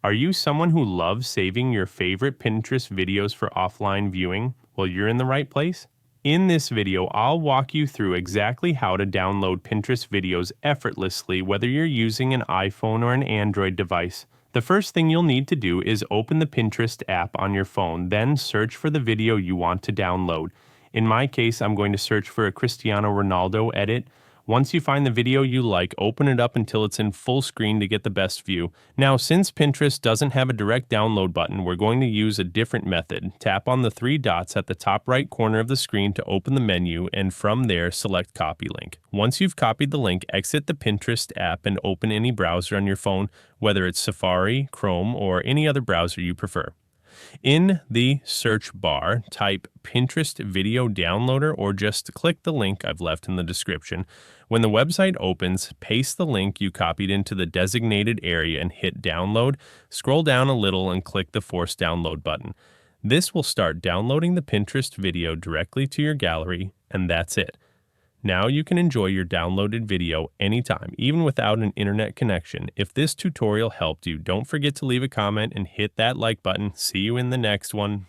Are you someone who loves saving your favorite Pinterest videos for offline viewing? Well, you're in the right place. In this video, I'll walk you through exactly how to download Pinterest videos effortlessly, whether you're using an iPhone or an Android device. The first thing you'll need to do is open the Pinterest app on your phone, then search for the video you want to download. In my case, I'm going to search for a Cristiano Ronaldo edit. Once you find the video you like, open it up until it's in full screen to get the best view. Now, since Pinterest doesn't have a direct download button, we're going to use a different method. Tap on the three dots at the top right corner of the screen to open the menu, and from there, select Copy Link. Once you've copied the link, exit the Pinterest app and open any browser on your phone, whether it's Safari, Chrome, or any other browser you prefer. In the search bar, type Pinterest Video Downloader or just click the link I've left in the description. When the website opens, paste the link you copied into the designated area and hit download. Scroll down a little and click the force download button. This will start downloading the Pinterest video directly to your gallery, and that's it. Now you can enjoy your downloaded video anytime, even without an internet connection. If this tutorial helped you, don't forget to leave a comment and hit that like button. See you in the next one.